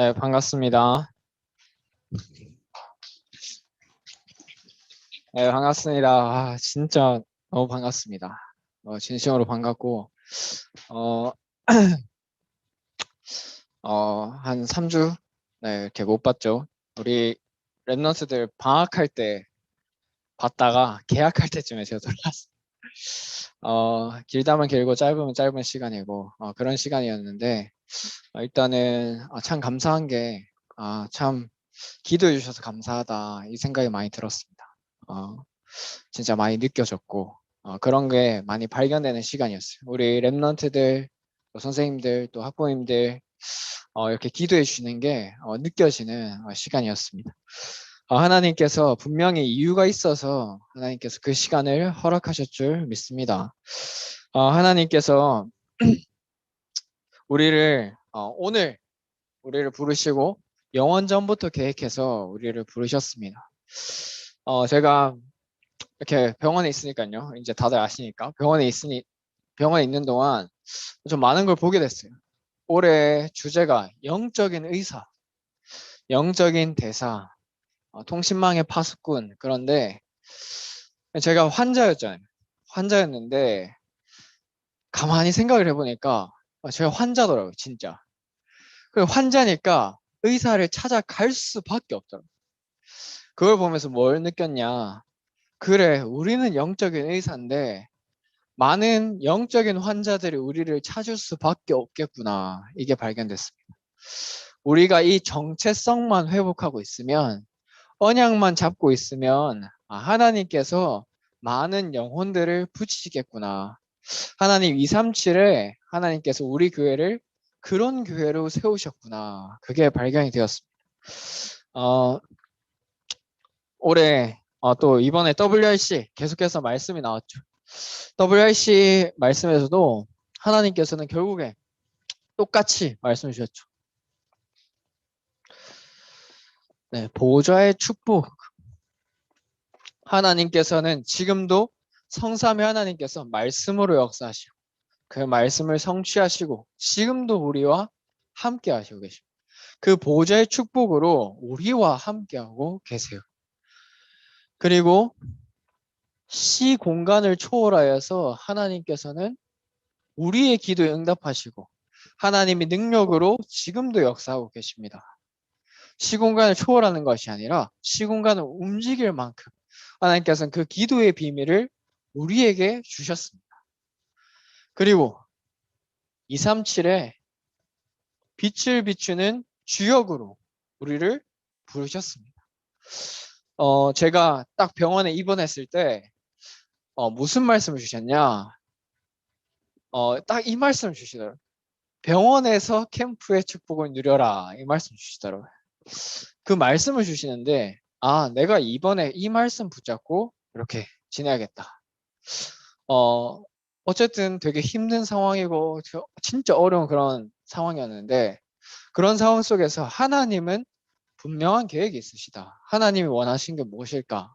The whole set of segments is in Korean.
네, 반갑습니다. 네, 반갑습니다. 진짜 너무 반갑습니다. 진심으로 반갑고, 어, 한 3주, 네, 이렇게 못 봤죠. 우리 랩런트들 방학할 때 봤다가 계약할 때쯤에 제가 돌아왔어요. 길다면 길고 짧으면 짧은 시간이고, 그런 시간이었는데, 일단은 참 감사한 게, 참 기도해 주셔서 감사하다, 이 생각이 많이 들었습니다. 어, 진짜 많이 느껴졌고 그런 게 많이 발견되는 시간이었어요. 우리 랩런트들, 또 선생님들, 또 학부모님들 이렇게 기도해 주시는 게 느껴지는 시간이었습니다. 하나님께서 분명히 이유가 있어서 하나님께서 그 시간을 허락하실 줄 믿습니다. 하나님께서 우리를 오늘 우리를 부르시고 영원전부터 계획해서 우리를 부르셨습니다. 제가 이렇게 병원에 있으니까요. 이제 다들 아시니까 병원에 있는 동안 좀 많은 걸 보게 됐어요. 올해 주제가 영적인 의사, 영적인 대사, 통신망의 파수꾼. 그런데 제가 환자였잖아요. 환자였는데 가만히 생각을 해보니까 제가 환자더라고요, 진짜. 그 환자니까 의사를 찾아갈 수밖에 없더라고요. 그걸 보면서 뭘 느꼈냐? 그래, 우리는 영적인 의사인데 많은 영적인 환자들이 우리를 찾을 수밖에 없겠구나. 이게 발견됐습니다. 우리가 이 정체성만 회복하고 있으면, 언약만 잡고 있으면 하나님께서 많은 영혼들을 붙이시겠구나. 하나님 237에 하나님께서 우리 교회를 그런 교회로 세우셨구나. 그게 발견이 되었습니다. 어, 올해 또 이번에 WRC 계속해서 말씀이 나왔죠. WRC 말씀에서도 하나님께서는 결국에 똑같이 말씀해 주셨죠. 네, 보좌의 축복. 하나님께서는 지금도 성삼위 하나님께서 말씀으로 역사하시고 그 말씀을 성취하시고 지금도 우리와 함께 하시고 계십니다. 그 보좌의 축복으로 우리와 함께하고 계세요. 그리고 시 공간을 초월하여서 하나님께서는 우리의 기도에 응답하시고 하나님의 능력으로 지금도 역사하고 계십니다. 시공간을 초월하는 것이 아니라 시공간을 움직일 만큼 하나님께서는 그 기도의 비밀을 우리에게 주셨습니다. 그리고 237에 빛을 비추는 주역으로 우리를 부르셨습니다. 제가 딱 병원에 입원했을 때 무슨 말씀을 주셨냐? 딱 이 말씀을 주시더라고요. 병원에서 캠프의 축복을 누려라. 이 말씀 주시더라고요. 그 말씀을 주시는데 내가 이번에 이 말씀 붙잡고 이렇게 지내야겠다. 어, 어쨌든 되게 힘든 상황이고 진짜 어려운 그런 상황이었는데 그런 상황 속에서 하나님은 분명한 계획이 있으시다. 하나님이 원하신 게 무엇일까?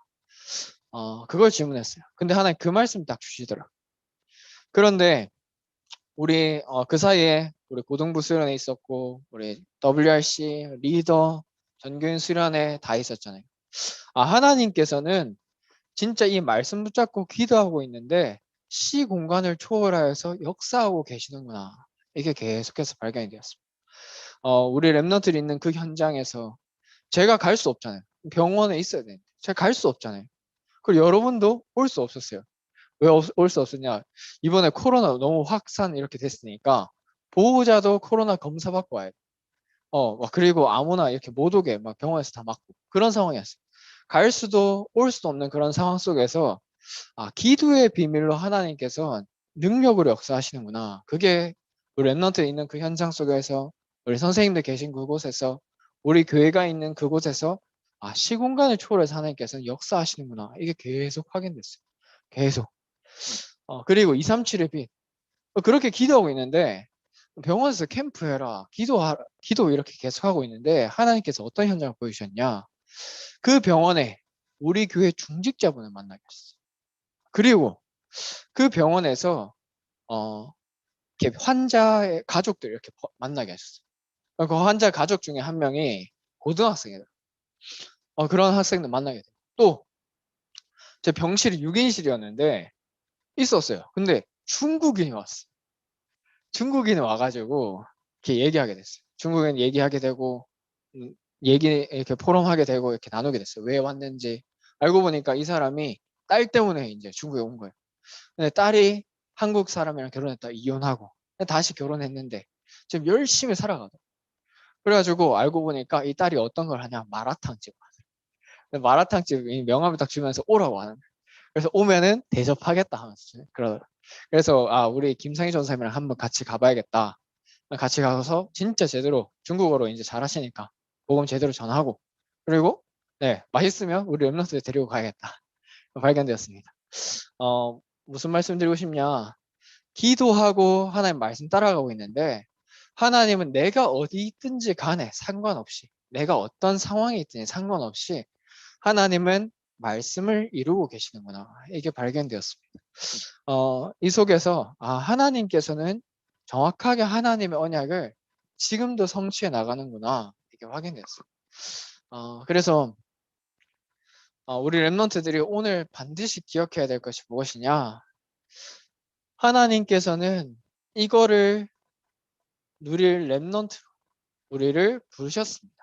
그걸 질문했어요. 근데 하나님 그 말씀 딱 주시더라. 그런데 우리 그 사이에 우리 고등부 수련회 있었고 우리 WRC 리더 전교인 수련회 다 있었잖아요. 하나님께서는 진짜 이 말씀 붙잡고 기도하고 있는데 시 공간을 초월하여서 역사하고 계시는구나. 이게 계속해서 발견이 되었습니다. 우리 랩런트들이 있는 그 현장에서 제가 갈 수 없잖아요. 병원에 있어야 되는데 제가 갈 수 없잖아요. 그리고 여러분도 올 수 없었어요. 왜 올 수 없었냐? 이번에 코로나 너무 확산 이렇게 됐으니까 보호자도 코로나 검사 받고 와야 돼. 그리고 아무나 이렇게 못 오게 막 병원에서 다 막고 그런 상황이었어요. 갈 수도 올 수도 없는 그런 상황 속에서 기도의 비밀로 하나님께서 능력으로 역사하시는구나. 그게 우리 랩런트에 있는 그 현장 속에서 우리 선생님들 계신 그곳에서 우리 교회가 있는 그곳에서 시공간을 초월해서 하나님께서 역사하시는구나. 이게 계속 확인됐어요. 계속. 그리고 237의 빛. 그렇게 기도하고 있는데 병원에서 캠프해라. 기도 이렇게 계속하고 있는데 하나님께서 어떤 현장을 보여주셨냐. 그 병원에 우리 교회 중직자분을 만나게 했어요. 그리고 그 병원에서 이렇게 환자의 가족들 이렇게 만나게 하셨어요. 그 환자 가족 중에 한 명이 고등학생이다. 그런 학생들 만나게 돼요. 또 제 병실이 6인실이었는데 있었어요. 근데 중국인이 왔어. 중국인이 와가지고 이렇게 얘기하게 됐어요. 중국인 얘기하게 되고 음, 얘기 이렇게 포럼하게 되고 이렇게 나누게 됐어요. 왜 왔는지 알고 보니까 이 사람이 딸 때문에 이제 중국에 온 거예요. 근데 딸이 한국 사람이랑 결혼했다 이혼하고 다시 결혼했는데 지금 열심히 살아가더라고요. 그래가지고 알고 보니까 이 딸이 어떤 걸 하냐 마라탕집. 마라탕집 명함을 딱 주면서 오라고 하는 거예요. 그래서 오면은 대접하겠다 하면서 그러더라고요. 그래서 우리 김상희 전사님이랑 한번 같이 가봐야겠다. 같이 가서 진짜 제대로 중국어로 이제 잘하시니까 복음 제대로 전하고 그리고 네 맛있으면 우리 랩런트를 데리고 가야겠다. 발견되었습니다. 무슨 말씀 드리고 싶냐? 기도하고 하나님 말씀 따라가고 있는데 하나님은 내가 어디 있든지 간에 상관없이 내가 어떤 상황에 있든지 상관없이 하나님은 말씀을 이루고 계시는구나. 이게 발견되었습니다. 이 속에서 하나님께서는 정확하게 하나님의 언약을 지금도 성취해 나가는구나. 이게 확인됐어요. 그래서 우리 랩런트들이 오늘 반드시 기억해야 될 것이 무엇이냐? 하나님께서는 이거를 누릴 랩런트로 우리를 부르셨습니다.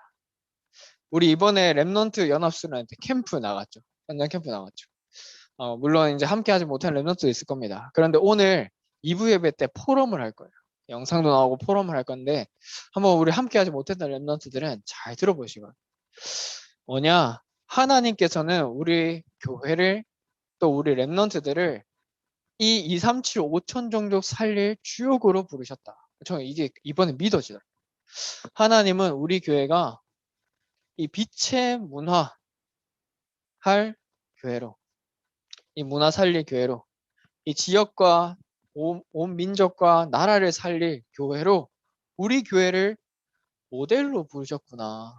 우리 이번에 랩런트 연합수련회 캠프 나갔죠. 현장 캠프 나갔죠. 물론 이제 함께 하지 못한 랩런트도 있을 겁니다. 그런데 오늘 2부 예배 때 포럼을 할 거예요. 영상도 나오고 포럼을 할 건데 한번 우리 함께 하지 못했던 랩런트들은 잘 들어보시고 뭐냐 하나님께서는 우리 교회를 또 우리 랩런트들을 이 237, 5천 종족 살릴 주역으로 부르셨다. 저 이게 이번에 믿어지더라고요. 하나님은 우리 교회가 이 빛의 문화 할 교회로 이 문화 살릴 교회로 이 지역과 온 민족과 나라를 살릴 교회로 우리 교회를 모델로 부르셨구나.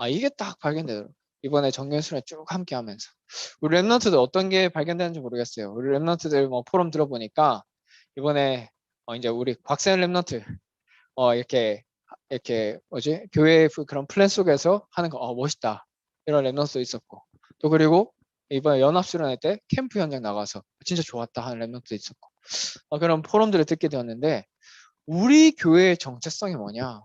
이게 딱 발견되더라고요. 이번에 정경수랑 쭉 함께 하면서. 우리 랩런트들 어떤 게 발견되는지 모르겠어요. 우리 랩런트들 뭐 포럼 들어보니까 이번에 이제 우리 곽세현 랩런트 이렇게 뭐지 교회 그런 플랜 속에서 하는 거 멋있다 이런 랩런트도 있었고 또 그리고 이번에 연합수련회 때 캠프 현장 나가서 진짜 좋았다 하는 랩런트도 있었고 그런 포럼들을 듣게 되었는데 우리 교회의 정체성이 뭐냐?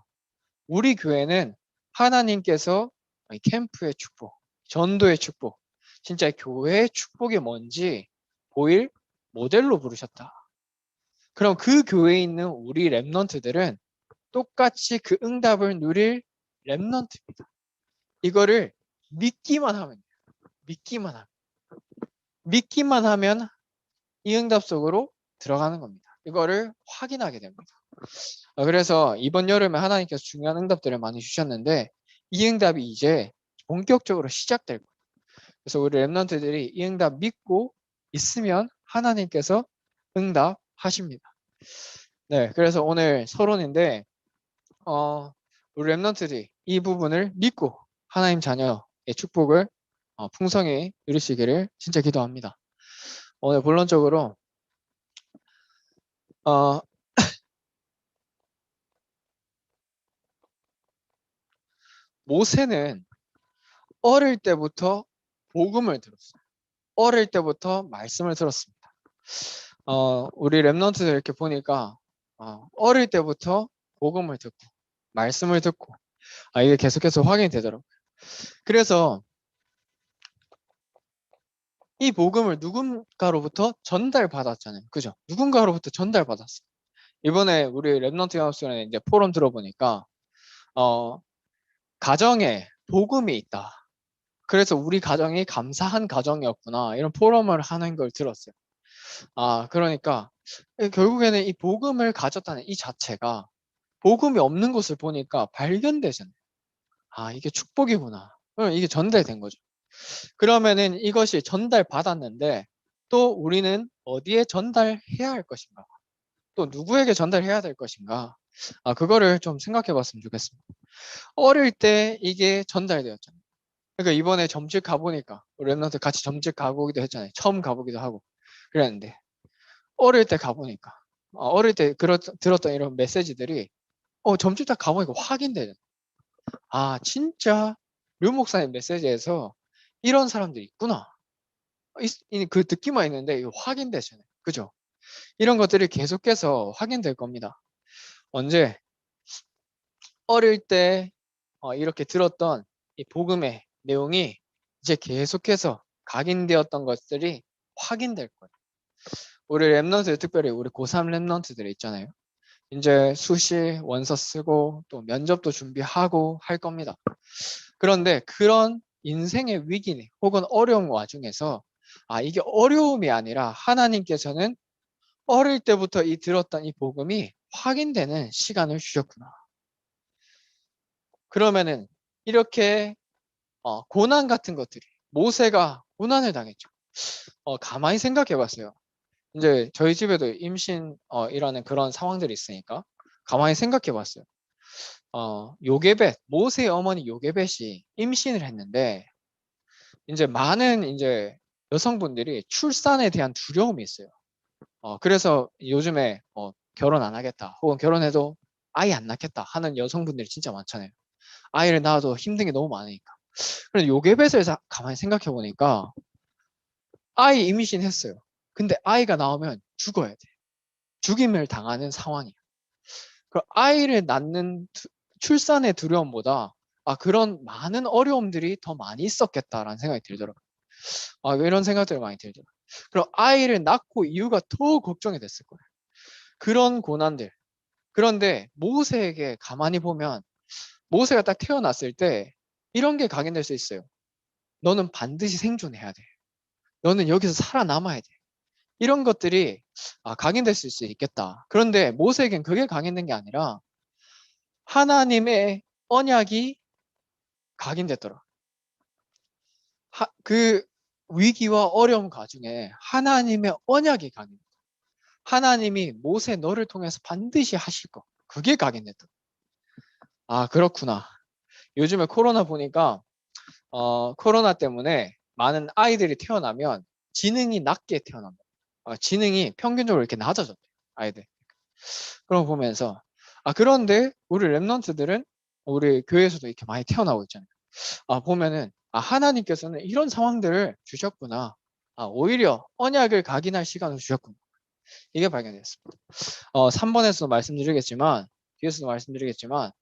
우리 교회는 하나님께서 이 캠프의 축복, 전도의 축복, 진짜 교회의 축복이 뭔지 보일 모델로 부르셨다. 그럼 그 교회에 있는 우리 랩런트들은 똑같이 그 응답을 누릴 랩넌트입니다. 이거를 믿기만 하면 돼요. 믿기만 하면 이 응답 속으로 들어가는 겁니다. 이거를 확인하게 됩니다. 그래서 이번 여름에 하나님께서 중요한 응답들을 많이 주셨는데 이 응답이 이제 본격적으로 시작될 거예요. 그래서 우리 랩런트들이 이 응답 믿고 있으면 하나님께서 응답하십니다. 네, 그래서 오늘 서론인데 우리 랩런트들이 이 부분을 믿고 하나님 자녀의 축복을 풍성히 누리시기를 진짜 기도합니다. 오늘 본론적으로 어, 모세는 어릴 때부터 복음을 들었어요. 어릴 때부터 말씀을 들었습니다. 우리 랩런트들 이렇게 보니까 어릴 때부터 복음을 듣고 말씀을 듣고 이게 계속해서 확인이 되더라고요. 그래서 이 복음을 누군가로부터 전달받았잖아요. 그죠? 누군가로부터 전달받았어요. 이번에 우리 랩런트 연합수련회 이제 포럼 들어보니까 가정에 복음이 있다. 그래서 우리 가정이 감사한 가정이었구나. 이런 포럼을 하는 걸 들었어요. 그러니까 결국에는 이 복음을 가졌다는 이 자체가 복음이 없는 곳을 보니까 발견되잖아요. 이게 축복이구나. 그럼 이게 전달된 거죠. 그러면은 이것이 전달받았는데 또 우리는 어디에 전달해야 할 것인가? 또 누구에게 전달해야 될 것인가? 그거를 좀 생각해 봤으면 좋겠습니다. 어릴 때 이게 전달되었잖아요. 그러니까 이번에 점집 가보니까 우리 랩런트 같이 점집 가보기도 했잖아요. 처음 가보기도 하고 그랬는데 어릴 때 가보니까 어릴 때 들었던 이런 메시지들이 점집 딱 가보니까 확인되잖아. 아, 진짜 류 목사님 메시지에서 이런 사람들이 있구나. 그 듣기만 있는데 이거 확인되잖아요. 그죠? 이런 것들이 계속해서 확인될 겁니다. 언제? 어릴 때 이렇게 들었던 이 복음의 내용이 이제 계속해서 각인되었던 것들이 확인될 거예요. 우리 랩런트, 특별히 우리 고3 랩런트들 있잖아요. 이제 수시 원서 쓰고 또 면접도 준비하고 할 겁니다. 그런데 그런 인생의 위기 혹은 어려운 와중에서 이게 어려움이 아니라 하나님께서는 어릴 때부터 들었던 이 복음이 확인되는 시간을 주셨구나. 그러면은 이렇게 고난 같은 것들이 모세가 고난을 당했죠. 가만히 생각해 봤어요. 이제 저희 집에도 임신 이라는 그런 상황들이 있으니까 가만히 생각해 봤어요. 요게벳, 모세의 어머니 요게벳이 임신을 했는데 이제 많은 이제 여성분들이 출산에 대한 두려움이 있어요. 그래서 요즘에 결혼 안 하겠다 혹은 결혼해도 아이 안 낳겠다 하는 여성분들이 진짜 많잖아요. 아이를 낳아도 힘든 게 너무 많으니까. 그런데 요괴뱃을 가만히 생각해 보니까 아이 임신했어요. 근데 아이가 나오면 죽어야 돼. 죽임을 당하는 상황이야. 그 아이를 낳는 출산의 두려움보다 그런 많은 어려움들이 더 많이 있었겠다라는 생각이 들더라고요. 이런 생각들이 많이 들더라고요. 그럼 아이를 낳고 이유가 더 걱정이 됐을 거예요. 그런 고난들. 그런데 모세에게 가만히 보면 모세가 딱 태어났을 때 이런 게 각인될 수 있어요. 너는 반드시 생존해야 돼. 너는 여기서 살아남아야 돼. 이런 것들이 각인될 수 있겠다. 그런데 모세에겐 그게 각인된 게 아니라 하나님의 언약이 각인됐더라. 그 위기와 어려움 가중에 하나님의 언약이 각인. 하나님이 모세 너를 통해서 반드시 하실 거. 그게 각인됐더라. 그렇구나. 요즘에 코로나 보니까 코로나 때문에 많은 아이들이 태어나면 지능이 낮게 태어납니다. 지능이 평균적으로 이렇게 낮아졌대요. 아이들. 그런 거 보면서 그런데 우리 랩런트들은 우리 교회에서도 이렇게 많이 태어나고 있잖아요. 보면은 하나님께서는 이런 상황들을 주셨구나. 오히려 언약을 각인할 시간을 주셨구나. 이게 발견됐습니다. 3번에서도 말씀드리겠지만 뒤에서도 말씀드리겠지만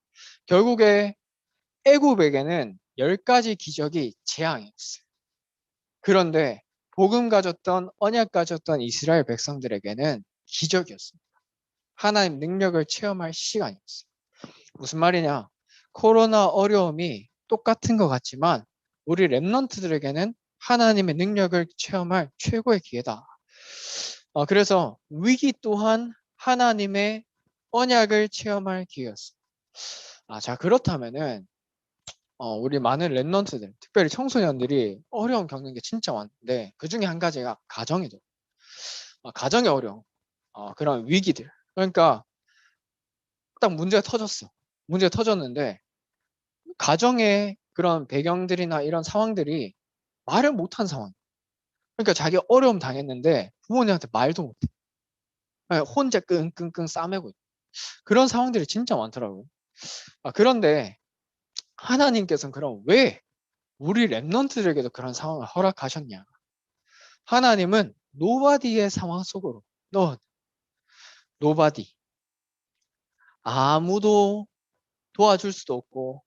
결국에 애굽에게는 10가지 기적이 재앙이었어요. 그런데 복음 가졌던 언약 가졌던 이스라엘 백성들에게는 기적이었습니다. 하나님 능력을 체험할 시간이었어요. 무슨 말이냐? 코로나 어려움이 똑같은 것 같지만 우리 랩런트들에게는 하나님의 능력을 체험할 최고의 기회다. 그래서 위기 또한 하나님의 언약을 체험할 기회였어요. 자, 그렇다면은 우리 많은 랩런트들, 특별히 청소년들이 어려움 겪는 게 진짜 많은데 그 중에 한 가지가 가정이죠. 가정의 어려움, 그런 위기들. 그러니까 딱 문제가 터졌어. 문제가 터졌는데 가정의 그런 배경들이나 이런 상황들이 말을 못한 상황. 그러니까 자기 어려움 당했는데 부모님한테 말도 못해. 혼자 끙끙끙 싸매고 있고. 그런 상황들이 진짜 많더라고요. 그런데 하나님께서는 그럼 왜 우리 랩런트들에게도 그런 상황을 허락하셨냐? 하나님은 노바디의 상황 속으로 노바디 아무도 도와줄 수도 없고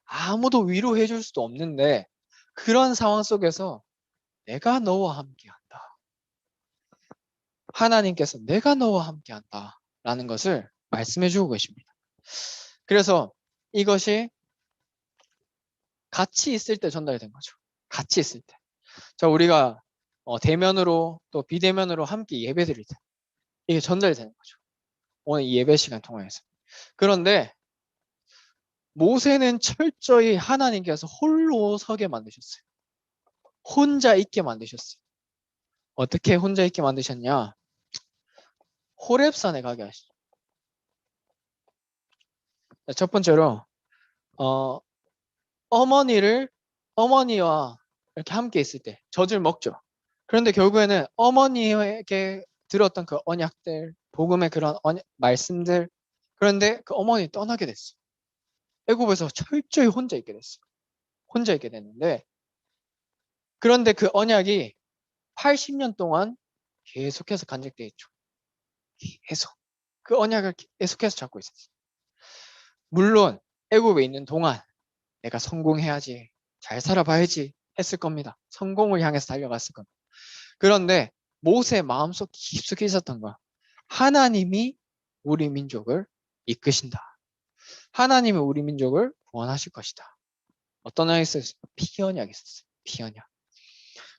아무도 위로해 줄 수도 없는데 그런 상황 속에서 내가 너와 함께한다. 하나님께서 내가 너와 함께한다 라는 것을 말씀해 주고 계십니다. 그래서 이것이 같이 있을 때 전달된 거죠. 같이 있을 때. 자, 우리가 대면으로 또 비대면으로 함께 예배 드릴 때 이게 전달이 되는 거죠. 오늘 이 예배 시간 통해서. 그런데 모세는 철저히 하나님께서 홀로 서게 만드셨어요. 혼자 있게 만드셨어요. 어떻게 혼자 있게 만드셨냐? 호렙산에 가게 하시죠. 첫 번째로 어머니와 이렇게 함께 있을 때 젖을 먹죠. 그런데 결국에는 어머니에게 들었던 그 언약들, 복음의 그런 말씀들 그런데 그 어머니 떠나게 됐어. 애굽에서 철저히 혼자 있게 됐어. 혼자 있게 됐는데 그런데 그 언약이 80년 동안 계속해서 간직돼 있죠. 계속 그 언약을 계속해서 잡고 있었어. 물론 애굽에 있는 동안 내가 성공해야지, 잘 살아봐야지 했을 겁니다. 성공을 향해서 달려갔을 겁니다. 그런데 모세의 마음속 깊숙이 있었던 거야. 하나님이 우리 민족을 이끄신다. 하나님이 우리 민족을 구원하실 것이다. 어떤 언약이 있었어요? 피언약이 있었어요. 피언약.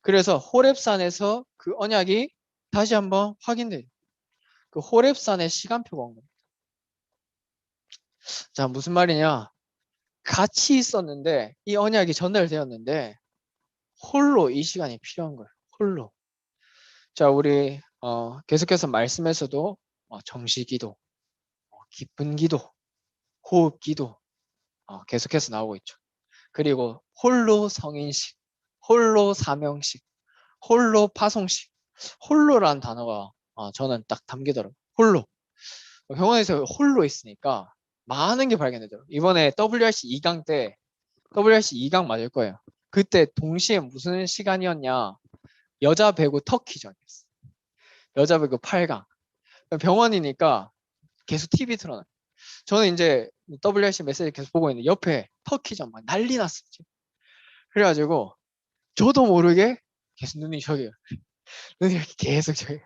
그래서 호렙산에서 그 언약이 다시 한번 확인돼요. 그 호렙산의 시간표가 온 겁니다. 자, 무슨 말이냐? 같이 있었는데 이 언약이 전달되었는데 홀로 이 시간이 필요한 거예요. 홀로. 자, 우리 계속해서 말씀에서도 정시기도, 기쁜 기도, 호흡 기도 계속해서 나오고 있죠. 그리고 홀로 성인식, 홀로 사명식, 홀로 파송식. 홀로라는 단어가 저는 딱 담기더라고요. 홀로. 병원에서 홀로 있으니까 많은 게 발견되더라고요. 이번에 WRC 2강 때 WRC 2강 맞을 거예요. 그때 동시에 무슨 시간이었냐? 여자 배구 터키전이었어. 여자 배구 8강. 병원이니까 계속 TV 틀어놔요. 저는 이제 WRC 메시지 계속 보고 있는데 옆에 터키전 막 난리 났었지. 그래가지고 저도 모르게 계속 눈이 저기요. 눈이 이렇게 계속 저기요.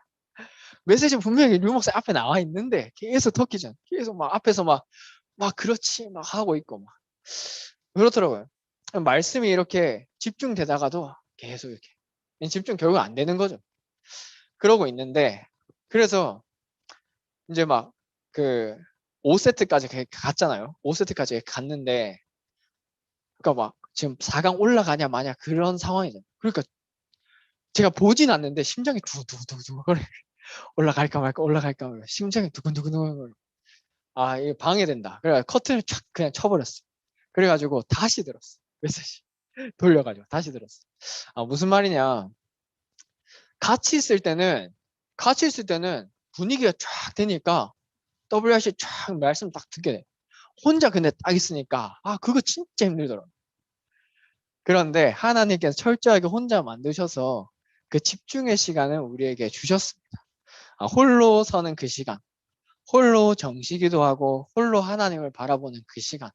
메시지는 분명히 류목사 앞에 나와 있는데 계속 터키전. 계속 막 앞에서 막 그렇지 막 하고 있고 막 그렇더라고요. 말씀이 이렇게 집중되다가도 계속 이렇게 집중 결국 안 되는 거죠. 그러고 있는데 그래서 이제 막 그 5세트까지 갔잖아요. 5세트까지 갔는데 그러니까 막 지금 4강 올라가냐 마냐 그런 상황이잖아요. 그러니까 제가 보진 않는데 심장이 두두두두 거려. 올라갈까 말까 올라갈까 말까 심장이 두근두근 거려. 아, 이거 방해된다. 그래 커튼을 촥 그냥 쳐버렸어. 그래가지고 다시 들었어. 메시지 돌려가지고 다시 들었어. 아, 무슨 말이냐? 같이 있을 때는 같이 있을 때는 분위기가 쫙 되니까 WRC 쫙 말씀 딱 듣게 돼. 혼자 근데 딱 있으니까 그거 진짜 힘들더라. 그런데 하나님께서 철저하게 혼자 만드셔서 그 집중의 시간을 우리에게 주셨습니다. 홀로 서는 그 시간, 홀로 정시기도 하고 홀로 하나님을 바라보는 그 시간.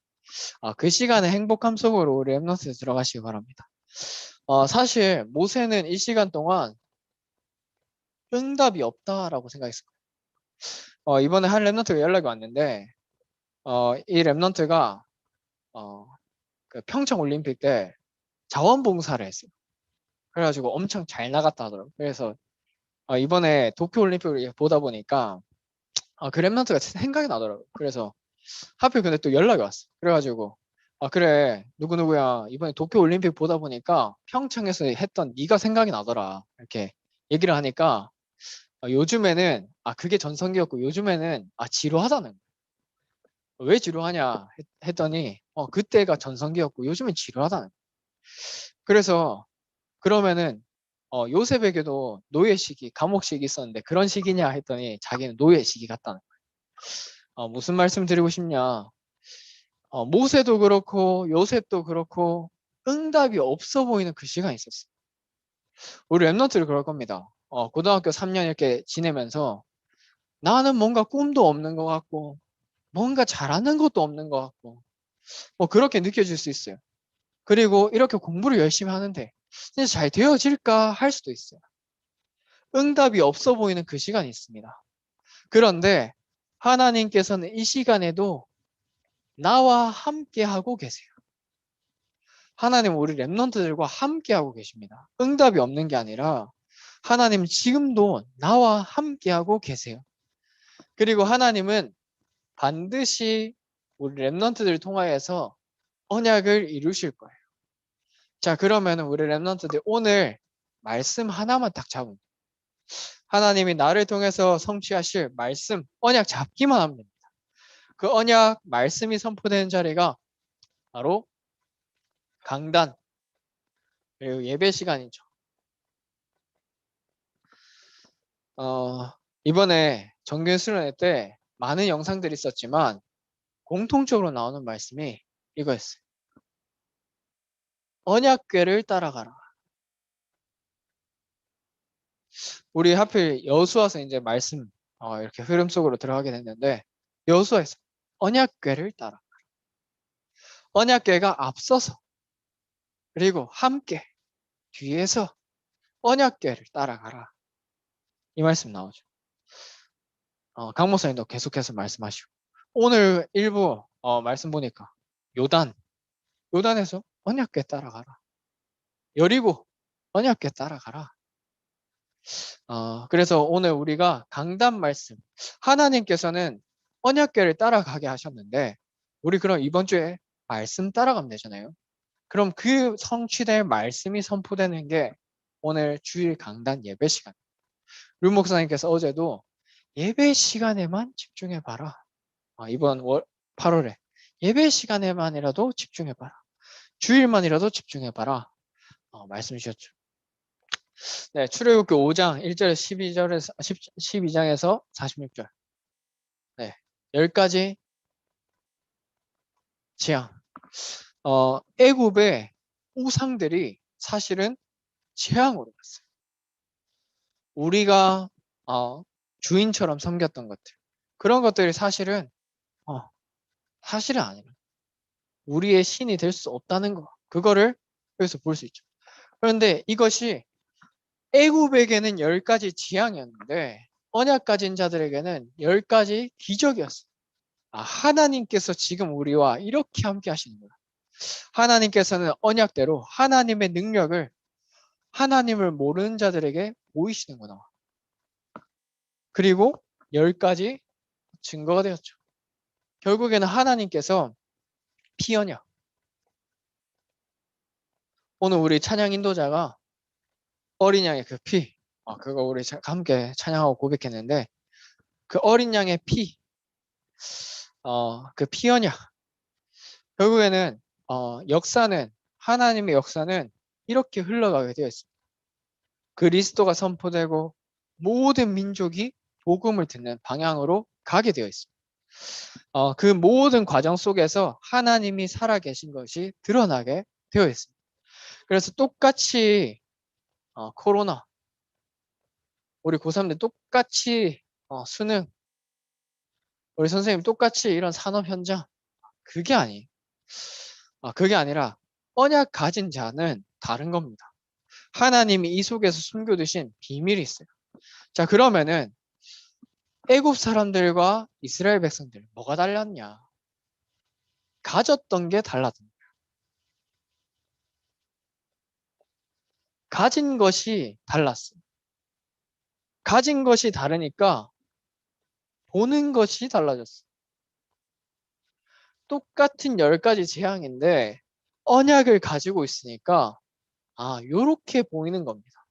그 시간의 행복함 속으로 우리 랩넌트에 들어가시기 바랍니다. 사실 모세는 이 시간 동안 응답이 없다라고 생각했어요. 이번에 한 랩넌트가 연락이 왔는데 이 랩넌트가 그 평창 올림픽 때 자원봉사를 했어요. 그래가지고 엄청 잘 나갔다 하더라고요. 그래서 이번에 도쿄 올림픽을 보다 보니까 그 랩넌트가 생각이 나더라고요. 그래서 하필 근데 또 연락이 왔어. 그래가지고 그래 누구누구야 이번에 도쿄 올림픽 보다 보니까 평창에서 했던 네가 생각이 나더라. 이렇게 얘기를 하니까 요즘에는 그게 전성기였고 요즘에는 지루하다는 거야. 왜 지루하냐 했더니 그때가 전성기였고 요즘은 지루하다는 거야. 그래서 그러면은 요셉에게도 노예 시기, 감옥 시기 있었는데 그런 시기냐 했더니 자기는 노예 시기 같다는 거예요. 무슨 말씀 드리고 싶냐? 모세도 그렇고 요셉도 그렇고 응답이 없어 보이는 그 시간이 있었어요. 우리 랩런트를 그럴 겁니다. 고등학교 3년 이렇게 지내면서 나는 뭔가 꿈도 없는 것 같고 뭔가 잘하는 것도 없는 것 같고 뭐 그렇게 느껴질 수 있어요. 그리고 이렇게 공부를 열심히 하는데 진짜 잘 되어질까 할 수도 있어요. 응답이 없어 보이는 그 시간이 있습니다. 그런데 하나님께서는 이 시간에도 나와 함께 하고 계세요. 하나님은 우리 랩런트들과 함께 하고 계십니다. 응답이 없는 게 아니라 하나님은 지금도 나와 함께 하고 계세요. 그리고 하나님은 반드시 우리 랩런트들을 통하여서 언약을 이루실 거예요. 자, 그러면 우리 랩런트들 오늘 말씀 하나만 딱 잡으면 하나님이 나를 통해서 성취하실 말씀, 언약 잡기만 하면 됩니다. 그 언약 말씀이 선포되는 자리가 바로 강단 그리고 예배 시간이죠. 이번에 정규 수련회 때 많은 영상들이 있었지만 공통적으로 나오는 말씀이 이거였어요. 언약궤를 따라가라. 우리 하필 여수와서 이제 말씀 이렇게 흐름 속으로 들어가게 됐는데 여수에서 언약궤를 따라. 언약궤가 앞서서 그리고 함께 뒤에서 언약궤를 따라가라. 이 말씀 나오죠. 강 목사님도 계속해서 말씀하시고 오늘 일부 말씀 보니까 요단에서 언약궤 따라가라. 여리고 언약궤 따라가라. 그래서 오늘 우리가 강단 말씀 하나님께서는 언약궤를 따라가게 하셨는데 우리 그럼 이번 주에 말씀 따라가면 되잖아요. 그럼 그 성취될 말씀이 선포되는 게 오늘 주일 강단 예배 시간. 류 목사님께서 어제도 예배 시간에만 집중해봐라. 이번 8월에 예배 시간에만이라도 집중해봐라. 주일만이라도 집중해봐라. 말씀 주셨죠. 네, 출애굽기 5장 1절 12절에서 12장에서 46절. 네. 10가지 재앙. 애굽의 우상들이 사실은 재앙으로 갔어요. 우리가 주인처럼 섬겼던 것들. 그런 것들이 사실은 아니라 우리의 신이 될 수 없다는 거. 그거를 여기서 볼 수 있죠. 그런데 이것이 애굽에게는 10가지 재앙이었는데 언약 가진 자들에게는 10가지 기적이었어요. 하나님께서 지금 우리와 이렇게 함께 하시는 거예요. 하나님께서는 언약대로 하나님의 능력을 하나님을 모르는 자들에게 보이시는구나. 그리고 10가지 증거가 되었죠. 결국에는 하나님께서 피언약. 오늘 우리 찬양 인도자가 어린 양의 그 피, 그거 우리 함께 찬양하고 고백했는데 그 어린 양의 피, 그 피언약. 결국에는 역사는 하나님의 역사는 이렇게 흘러가게 되어 있습니다. 그리스도가 선포되고 모든 민족이 복음을 듣는 방향으로 가게 되어 있습니다. 그 모든 과정 속에서 하나님이 살아계신 것이 드러나게 되어 있습니다. 그래서 똑같이 코로나, 우리 고3들 똑같이 수능, 우리 선생님 똑같이 이런 산업 현장, 그게 아니에요. 그게 아니라 언약 가진 자는 다른 겁니다. 하나님이 이 속에서 숨겨두신 비밀이 있어요. 자, 그러면은 애굽 사람들과 이스라엘 백성들 뭐가 달랐냐? 가졌던 게 달랐던 거예요. 가진 것이 달랐어요. 가진 것이 다르니까 보는 것이 달라졌어요. 똑같은 10가지 재앙인데 언약을 가지고 있으니까 요렇게 보이는 겁니다.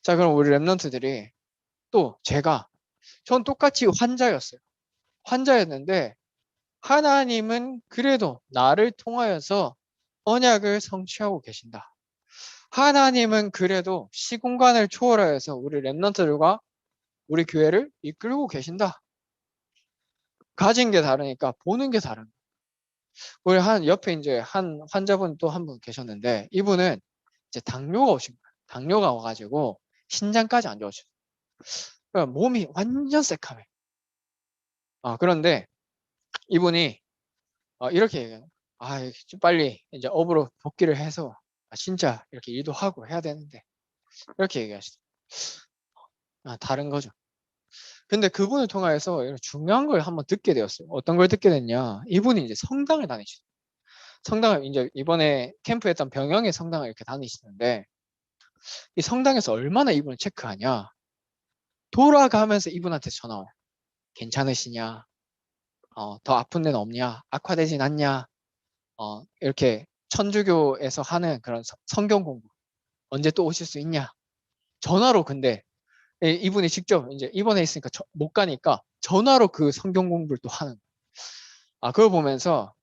자, 그럼 우리 랩런트들이 또 전 똑같이 환자였어요. 환자였는데 하나님은 그래도 나를 통하여서 언약을 성취하고 계신다. 하나님은 그래도 시공간을 초월하여서 우리 랩런트들과 우리 교회를 이끌고 계신다. 가진 게 다르니까 보는 게 다른. 우리 옆에 이제 한 환자분 또 한 분 계셨는데 이분은 이제 당뇨가 오신 거예요. 당뇨가 와가지고 신장까지 안 좋으셨어요. 그러니까 몸이 완전 새카매. 그런데 이분이 이렇게 얘기해요. 빨리 이제 업으로 복귀를 해서 진짜 이렇게 일도 하고 해야 되는데 이렇게 얘기하시죠. 다른 거죠. 근데 그분을 통해서 이런 중요한 걸 한번 듣게 되었어요. 어떤 걸 듣게 됐냐? 이분이 이제 성당을 다니시죠. 성당을 이제 이번에 캠프했던 병영의 성당을 이렇게 다니시는데 이 성당에서 얼마나 이분을 체크하냐? 돌아가면서 이분한테 전화 와요. 괜찮으시냐? 더 아픈 데는 없냐? 악화되진 않냐? 이렇게 천주교에서 하는 그런 성경 공부 언제 또 오실 수 있냐? 전화로 근데 이분이 직접 이제 입원해 있으니까 못 가니까 전화로 그 성경 공부를 또 하는. 그걸 보면서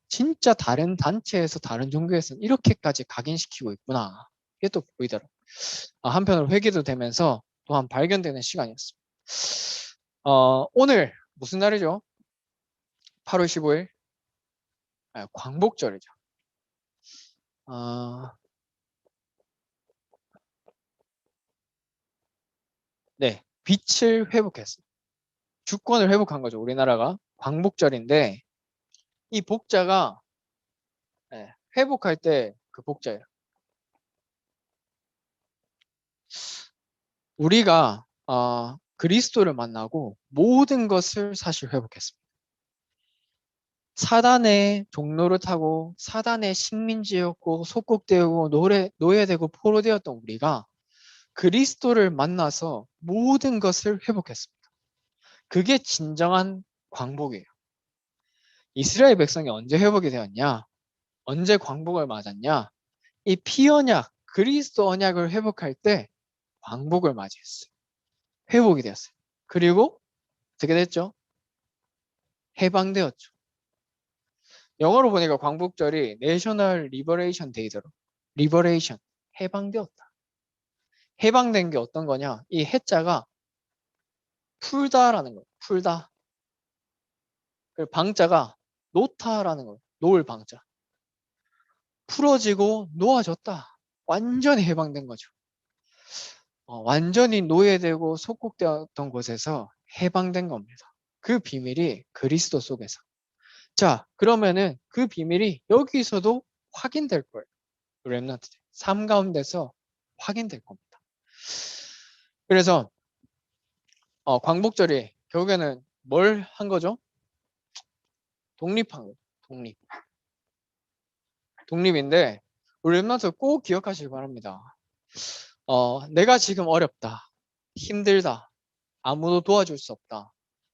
진짜 다른 단체에서 다른 종교에서는 이렇게까지 각인시키고 있구나. 이게 또 보이더라고요. 한편으로 회개도 되면서 또한 발견되는 시간이었습니다. 오늘 무슨 날이죠? 8월 15일? 광복절이죠. 어, 네, 빛을 회복했어요. 주권을 회복한 거죠. 우리나라가 광복절인데 이 복자가 회복할 때 그 복자예요. 우리가 그리스도를 만나고 모든 것을 사실 회복했습니다. 사단의 종로를 타고 사단의 식민지였고 속국되고 노예되고 포로되었던 우리가 그리스도를 만나서 모든 것을 회복했습니다. 그게 진정한 광복이에요. 이스라엘 백성이 언제 회복이 되었냐? 언제 광복을 맞았냐? 이 피언약, 그리스도 언약을 회복할 때 광복을 맞이했어요. 회복이 되었어요. 그리고 어떻게 됐죠? 해방되었죠. 영어로 보니까 광복절이 내셔널 리버레이션 데이더라. 리버레이션, 해방되었다. 해방된 게 어떤 거냐? 이 해자가 풀다라는 거예요. 풀다. 그리고 방자가 놓다라는 거예요. 놓을 방자. 풀어지고 놓아졌다. 완전히 해방된 거죠. 완전히 노예되고 속국되었던 곳에서 해방된 겁니다. 그 비밀이 그리스도 속에서. 자, 그러면은 그 비밀이 여기서도 확인될 거예요. 렘넌트 삶 가운데서 확인될 겁니다. 그래서 광복절이 결국에는 뭘 한 거죠? 독립한 거예요. 독립. 독립인데 우리 렘넌트 꼭 기억하시기 바랍니다. 내가 지금 어렵다. 힘들다. 아무도 도와줄 수 없다.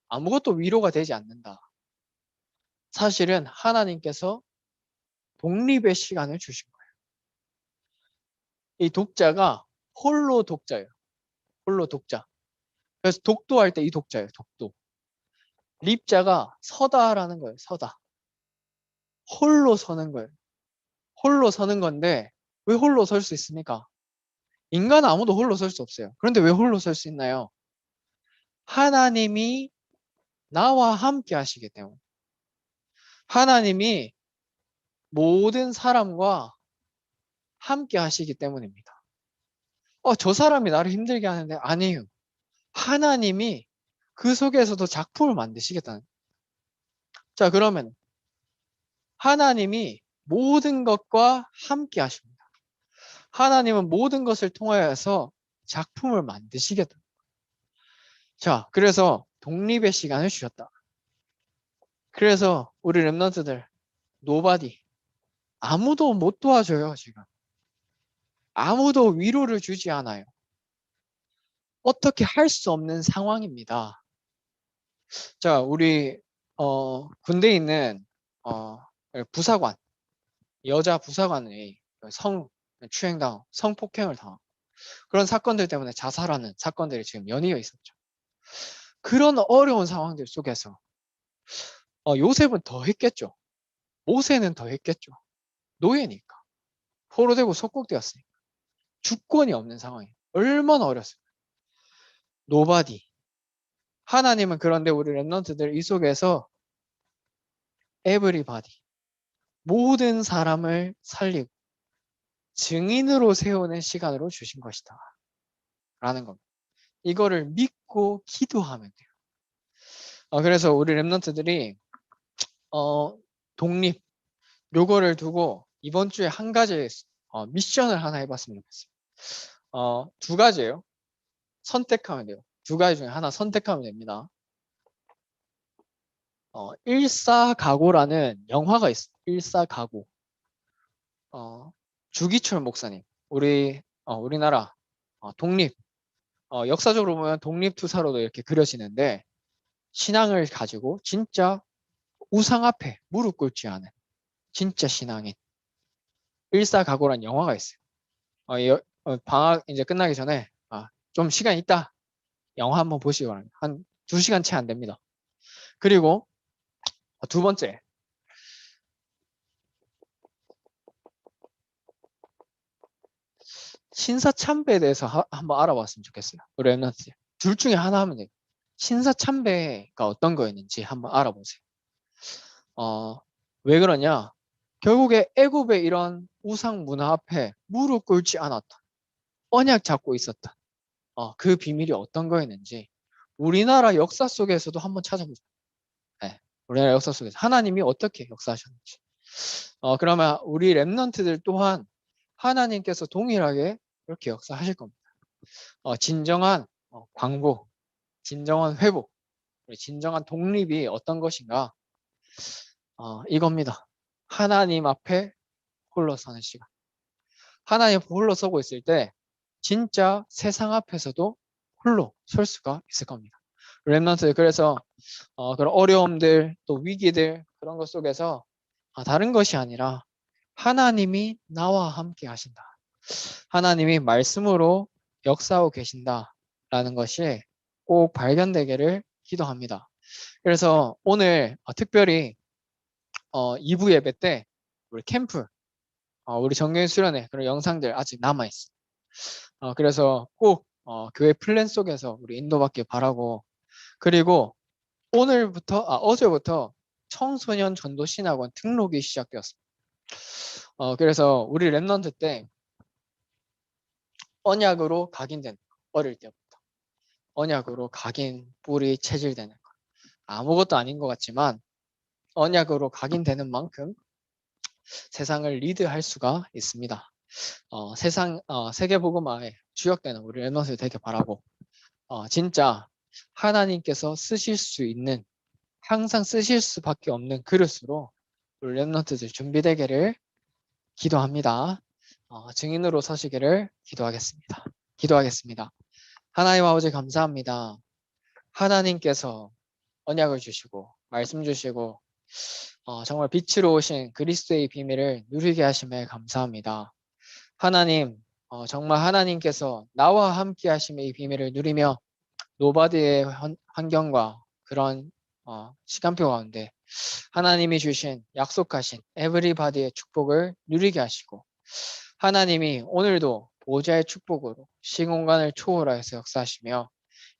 아무것도 위로가 되지 않는다. 사실은 하나님께서 독립의 시간을 주신 거예요. 이 독자가 홀로 독자예요. 홀로 독자. 그래서 독도할 때 이 독자예요. 독도. 립자가 서다라는 거예요. 서다. 홀로 서는 거예요. 홀로 서는 건데 왜 홀로 설 수 있습니까? 인간은 아무도 홀로 설 수 없어요. 그런데 왜 홀로 설 수 있나요? 하나님이 나와 함께 하시기 때문에. 하나님이 모든 사람과 함께 하시기 때문입니다. 저 사람이 나를 힘들게 하는데 아니에요. 하나님이 그 속에서도 작품을 만드시겠다는. 자, 그러면 하나님이 모든 것과 함께 하십니다. 하나님은 모든 것을 통하여서 작품을 만드시겠다. 자, 그래서 독립의 시간을 주셨다. 그래서 우리 랩런트들 노바디 아무도 못 도와줘요, 지금. 아무도 위로를 주지 않아요. 어떻게 할 수 없는 상황입니다. 자, 우리 군대에 있는 부사관, 여자 부사관의 성추행당, 성폭행을 당하고 그런 사건들 때문에 자살하는 사건들이 지금 연이어 있었죠. 그런 어려운 상황들 속에서 요셉은 더 했겠죠. 모세는 더 했겠죠. 노예니까. 포로되고 속국되었으니까. 주권이 없는 상황이에요. 얼마나 어렸어요. 노바디. 하나님은 그런데 우리 랩런트들 이 속에서 에브리바디. 모든 사람을 살리고 증인으로 세우는 시간으로 주신 것이다. 라는 겁니다. 이거를 믿고 기도하면 돼요. 그래서 우리 랩런트들이 독립 요거를 두고 이번 주에 한 가지 미션을 하나 해봤으면 좋겠어요. 두 가지예요. 선택하면 돼요. 두 가지 중에 하나 선택하면 됩니다. 일사가고라는 영화가 있어요. 일사가고. 주기철 목사님. 우리나라 독립. 역사적으로 보면 독립투사로도 이렇게 그려지는데 신앙을 가지고 진짜 우상 앞에 무릎 꿇지 않은 진짜 신앙인 일사가고라는 영화가 있어요. 방학 이제 끝나기 전에 좀 시간 있다. 영화 한번 보시기 바랍니다. 한 2시간 채 안 됩니다. 그리고 두 번째. 신사참배에 대해서 한번 알아봤으면 좋겠어요. 우리 엠너트. 둘 중에 하나 하면 돼요. 신사참배가 어떤 거였는지 한번 알아보세요. 왜 그러냐? 결국에 애굽의 이런 우상 문화 앞에 무릎 꿇지 않았다. 언약 잡고 있었다. 그 비밀이 어떤 거였는지 우리나라 역사 속에서도 한번 찾아보자. 네, 우리나라 역사 속에서 하나님이 어떻게 역사하셨는지. 그러면 우리 렘넌트들 또한 하나님께서 동일하게 이렇게 역사하실 겁니다. 진정한 광복, 진정한 회복, 진정한 독립이 어떤 것인가? 이겁니다. 하나님 앞에 홀로 서는 시간. 하나님 앞에 홀로 서고 있을 때 진짜 세상 앞에서도 홀로 설 수가 있을 겁니다. 렘넌트 그래서 그런 어려움들 또 위기들 그런 것 속에서 다른 것이 아니라 하나님이 나와 함께 하신다. 하나님이 말씀으로 역사하고 계신다라는 것이 꼭 발견되기를 기도합니다. 그래서 오늘 특별히 2부 예배 때 우리 캠프 우리 정교인 수련회 그런 영상들 아직 남아있어. 그래서 꼭 교회 플랜 속에서 우리 인도받길 바라고 그리고 어제부터 청소년 전도 신학원 등록이 시작되었습니다. 그래서 우리 랩넌트 때 언약으로 각인된 어릴 때부터 언약으로 각인 뿌리 체질되는 것 아무것도 아닌 것 같지만 언약으로 각인되는 만큼 세상을 리드할 수가 있습니다. 세계복음화에 주역되는 우리 랩넌트 되길 바라고 진짜 하나님께서 쓰실 수 있는 항상 쓰실 수밖에 없는 그릇으로 우리 랩넌트들 준비되기를 기도합니다. 증인으로 서시기를 기도하겠습니다. 하나님 아버지 감사합니다. 하나님께서 언약을 주시고 말씀 주시고 정말 빛으로 오신 그리스도의 비밀을 누리게 하심에 감사합니다. 하나님 정말 하나님께서 나와 함께 하심의 이 비밀을 누리며 노바디의 환경과 그런 시간표 가운데 하나님이 주신 약속하신 에브리바디의 축복을 누리게 하시고 하나님이 오늘도 보좌의 축복으로 시공간을 초월하여서 역사하시며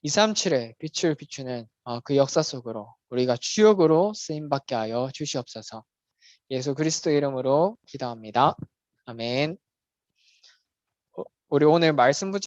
237의 빛을 비추는 그 역사 속으로 우리가 주역으로 쓰임받게 하여 주시옵소서. 예수 그리스도 이름으로 기도합니다. 아멘. 우리 오늘 말씀